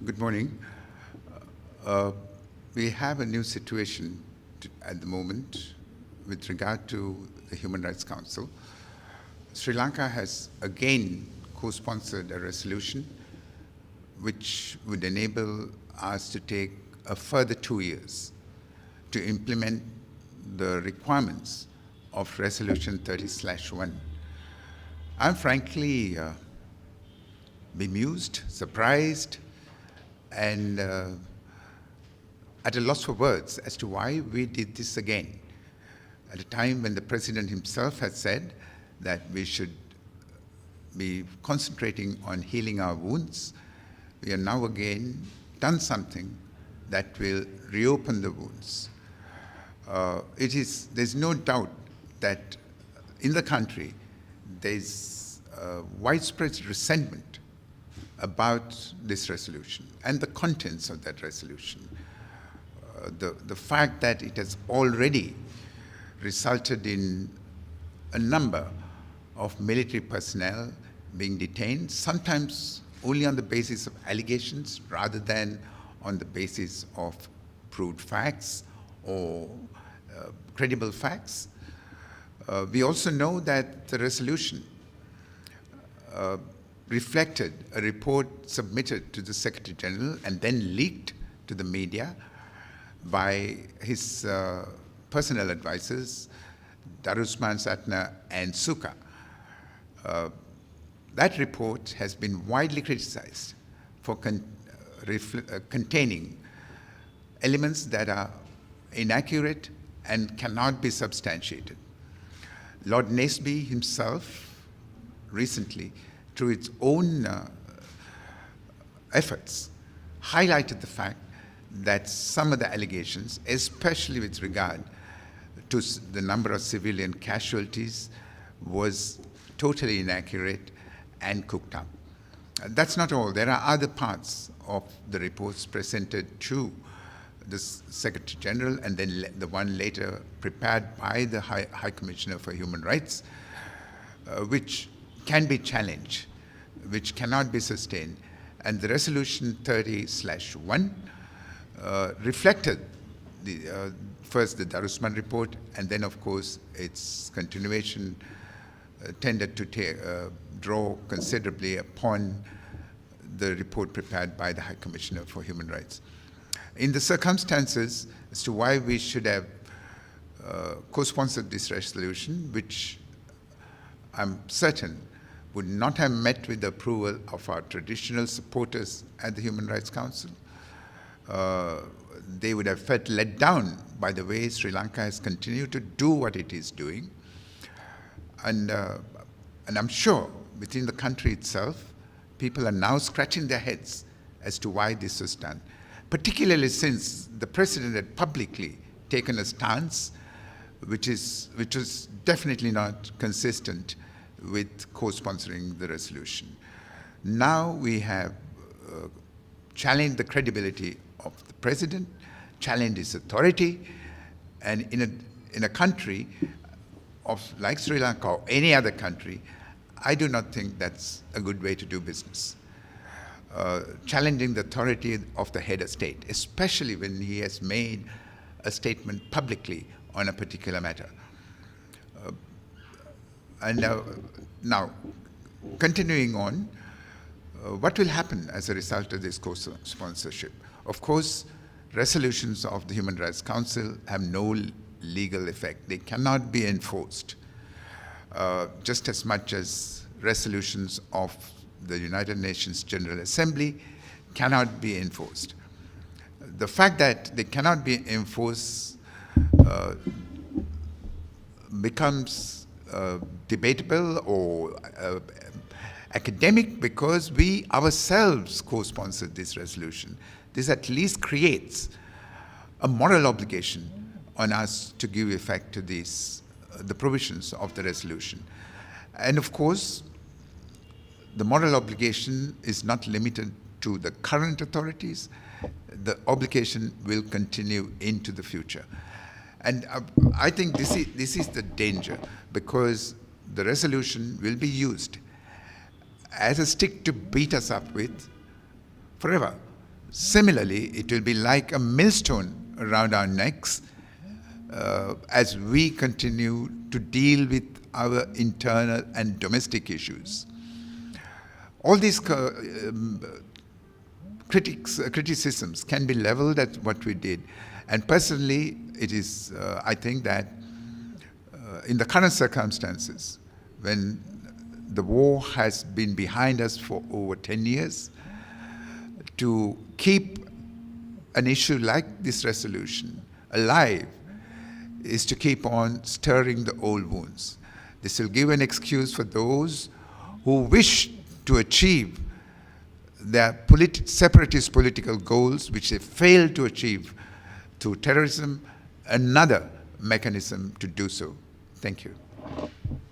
Good morning. Uh, we have a new situation at the moment with regard to the Human Rights Council. Sri Lanka has again co-sponsored a resolution which would enable us to take a further 2 years to implement the requirements of Resolution 30/1. I'm frankly bemused, surprised, and at a loss for words as to why we did this again. At a time when the President himself had said that we should be concentrating on healing our wounds, we are now again done something that will reopen the wounds. There's no doubt that in the country there's widespread resentment about this resolution and the contents of that resolution. The fact that it has already resulted in a number of military personnel being detained, sometimes only on the basis of allegations rather than on the basis of proved facts or credible facts. We also know that the resolution reflected a report submitted to the Secretary General and then leaked to the media by his personal advisors, Darusman Satna and Suka. That report has been widely criticized for containing elements that are inaccurate and cannot be substantiated. Lord Naseby himself recently, through its own efforts, highlighted the fact that some of the allegations, especially with regard to the number of civilian casualties, was totally inaccurate and cooked up. That's not all. There are other parts of the reports presented to the Secretary General and then the one later prepared by the High Commissioner for Human Rights, which can be challenged, which cannot be sustained. And the Resolution 30/1 reflected first the Darusman report, and then, of course, its continuation tended to draw considerably upon the report prepared by the High Commissioner for Human Rights. In the circumstances as to why we should have co-sponsored this resolution, which I'm certain would not have met with the approval of our traditional supporters at the Human Rights Council. They would have felt let down by the way Sri Lanka has continued to do what it is doing. And I'm sure within the country itself, people are now scratching their heads as to why this was done, particularly since the President had publicly taken a stance which was definitely not consistent with co-sponsoring the resolution. Now we have challenged the credibility of the President, challenged his authority, and in a country like Sri Lanka or any other country, I do not think that's a good way to do business. Challenging the authority of the head of state, especially when he has made a statement publicly on a particular matter. Now, continuing on, what will happen as a result of this co-sponsorship? Of course, resolutions of the Human Rights Council have no legal effect. They cannot be enforced, just as much as resolutions of the United Nations General Assembly cannot be enforced. The fact that they cannot be enforced becomes debatable or academic because we ourselves co-sponsored this resolution. This at least creates a moral obligation on us to give effect to these, the provisions of the resolution. And of course, the moral obligation is not limited to the current authorities. The obligation will continue into the future. And I think this is the danger, because the resolution will be used as a stick to beat us up with forever. Similarly, it will be like a millstone around our necks as we continue to deal with our internal and domestic issues. All these criticisms can be leveled at what we did. And personally, it is, I think that in the current circumstances, when the war has been behind us for over 10 years, to keep an issue like this resolution alive is to keep on stirring the old wounds. This will give an excuse for those who wish to achieve their separatist political goals, which they failed to achieve through terrorism, another mechanism to do so. Thank you.